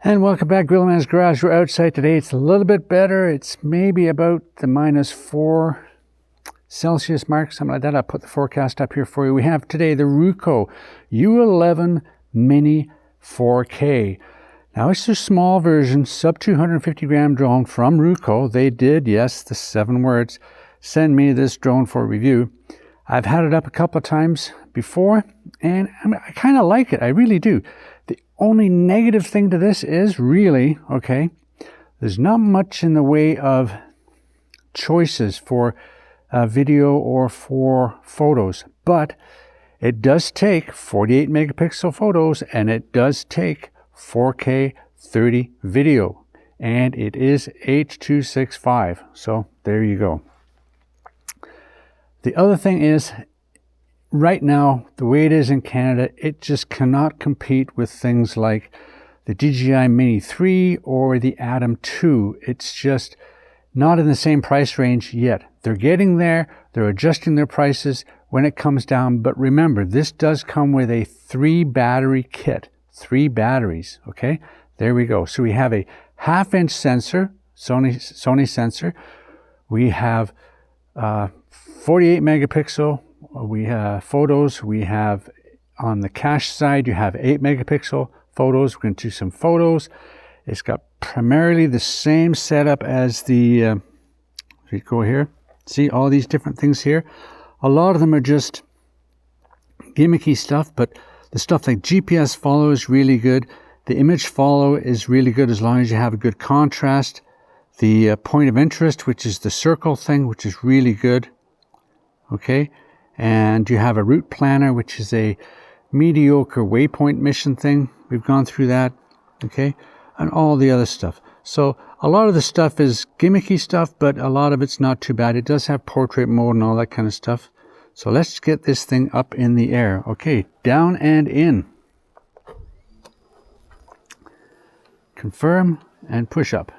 And welcome back, Grillman's Garage. We're outside today. It's a little bit better. It's maybe about the -4 Celsius mark, something like that. I'll put the forecast up here for you. We have today the RUKO U11Mini 4K. Now it's a small version, sub 250 gram drone from RUKO. They did, yes, the 7 words, send me this drone for review. I've had it up a couple of times before, and I kind of like it. I really do. The only negative thing to this is really, okay, there's not much in the way of choices for video or for photos, but it does take 48 megapixel photos and it does take 4K 30 video, and it is H.265. So there you go. The other thing is, right now, the way it is in Canada, it just cannot compete with things like the DJI Mini 3 or the Atom 2. It's just not in the same price range yet. They're getting there. They're adjusting their prices when it comes down. But remember, this does come with a 3 battery kit. 3 batteries, okay? There we go. So we have a 1/2-inch sensor, Sony sensor. We have 48 megapixel. We have photos. We have on the cache side, you have 8 megapixel photos. We're going to do some photos. It's got primarily the same setup as the, if you go here, see all these different things here. A lot of them are just gimmicky stuff, but the stuff like GPS follow is really good. The image follow is really good as long as you have a good contrast. The point of interest, which is the circle thing, which is really good. Okay. And you have a route planner, which is a mediocre waypoint mission thing. We've gone through that, okay, and all the other stuff. So a lot of the stuff is gimmicky stuff, but a lot of it's not too bad. It does have portrait mode and all that kind of stuff. So let's get this thing up in the air. Okay, down and in. Confirm and push up.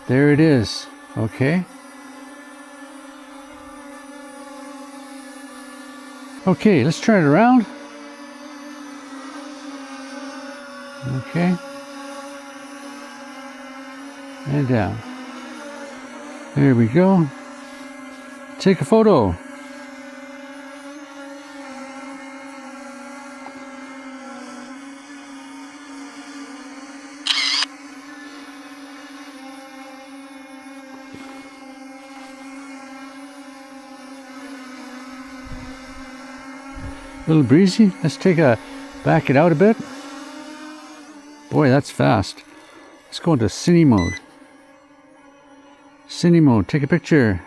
There it is, okay. Okay, let's turn it around. Okay. And down. There we go. Take a photo. A little breezy. Let's back it out a bit. Boy, that's fast. Let's go into cine mode. Cine mode, take a picture.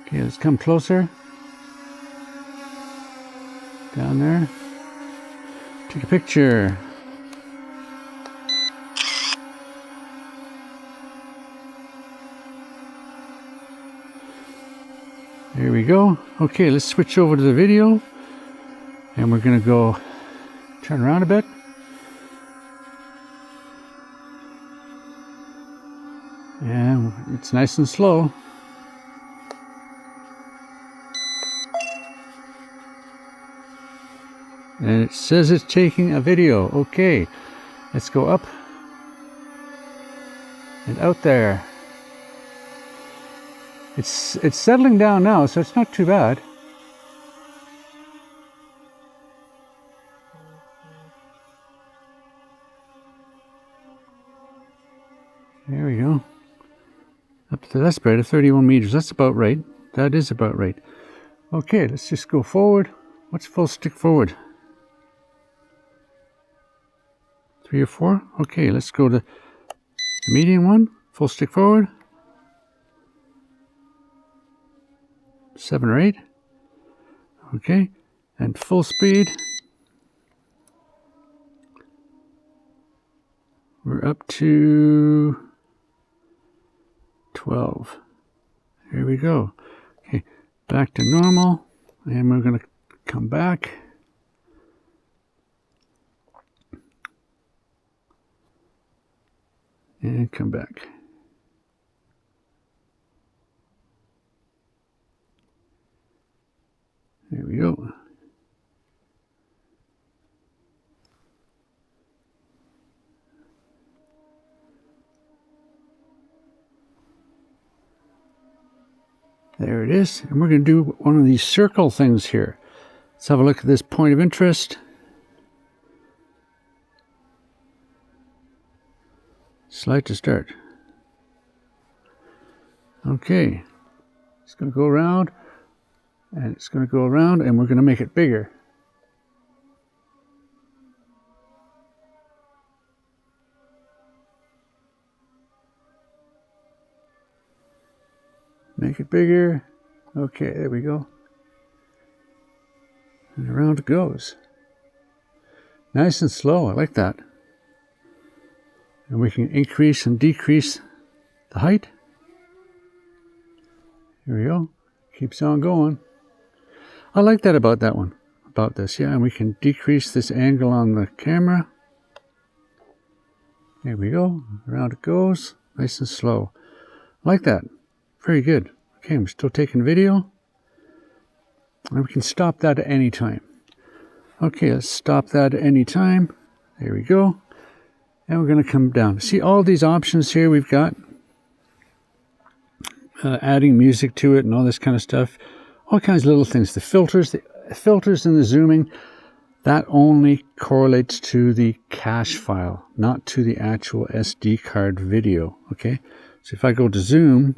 Okay, let's come closer. Down there. Take a picture. There we go. Okay, let's switch over to the video. And we're going to go turn around a bit. And it's nice and slow. And it says it's taking a video. Okay, let's go up and out there. It's settling down now, so it's not too bad. There we go. Up to that's better, 31 meters. That's about right. That is about right. Okay, let's just go forward. What's full stick forward? 3 or 4? Okay, let's go to the medium one. Full stick forward. 7 or 8. Okay, and full speed. We're up to 12. Here we go. Okay, back to normal, and we're going to come back. And come back. There we go. There it is. And we're going to do one of these circle things here. Let's have a look at this point of interest. Slide to start. Okay. It's going to go around, and it's going to go around, and we're going to make it bigger. Make it bigger. Okay, there we go. And around it goes. Nice and slow, I like that. And we can increase and decrease the height. Here we go. Keeps on going. I like that about that one. About this, yeah. And we can decrease this angle on the camera. There we go. Around it goes. Nice and slow. I like that. Very good. Okay, I'm still taking video. And we can stop that at any time. Okay, let's stop that at any time. There we go. And we're going to come down. See all these options here we've got. Adding music to it and all this kind of stuff. All kinds of little things. The filters and the zooming, that only correlates to the cache file, not to the actual SD card video. Okay, so if I go to zoom,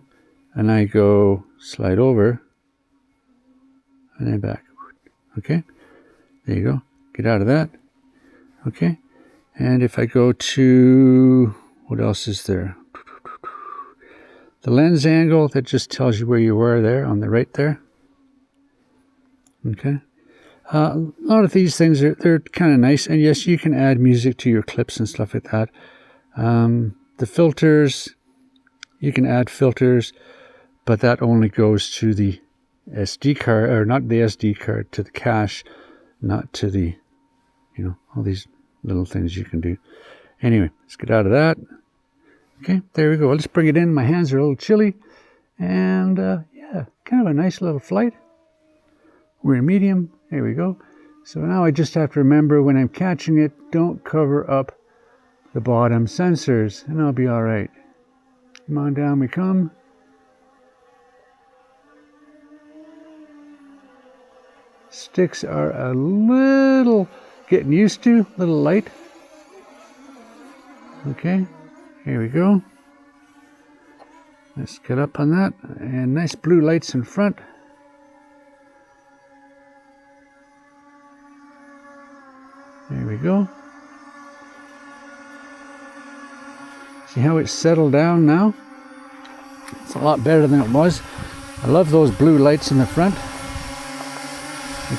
and I go slide over, and then back. Okay, there you go. Get out of that. Okay, and if I go to, what else is there? The lens angle, that just tells you where you were there, on the right there. Okay. A lot of these things, they're kind of nice. And yes, you can add music to your clips and stuff like that. The filters, you can add filters, but that only goes to the SD card, or not the SD card, to the cache, not to the, all these little things you can do. Anyway, let's get out of that. Okay, there we go. Let's bring it in. My hands are a little chilly. And yeah, kind of a nice little flight. We're in medium. There we go. So now I just have to remember when I'm catching it, don't cover up the bottom sensors, and I'll be all right. Come on, down we come. Sticks are a little getting used to, a little light. Okay, here we go. Let's get up on that. And nice blue lights in front. There we go. See how it's settled down now? It's a lot better than it was. I love those blue lights in the front.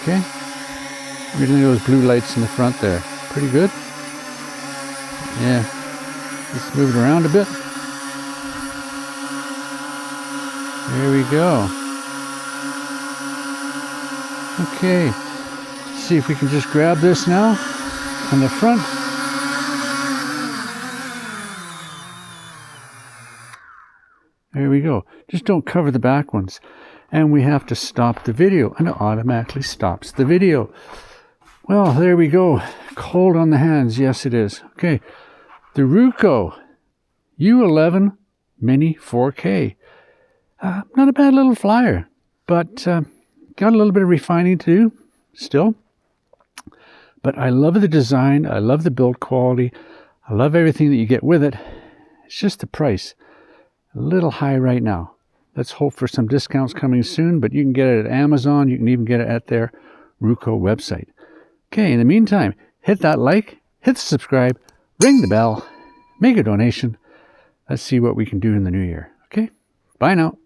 Okay. Really, those blue lights in the front there. Pretty good. Yeah. Just move it around a bit. There we go. Okay. Let's see if we can just grab this now on the front. There we go. Just don't cover the back ones. And we have to stop the video, and it automatically stops the video. Well, there we go. Cold on the hands. Yes, it is. Okay. The RUKO U11Mini 4K. Not a bad little flyer, but got a little bit of refining to do still. But I love the design. I love the build quality. I love everything that you get with it. It's just the price. A little high right now. Let's hope for some discounts coming soon, but you can get it at Amazon. You can even get it at their RUKO website. Okay, in the meantime, hit that like, hit the subscribe, ring the bell, make a donation. Let's see what we can do in the new year. Okay, bye now.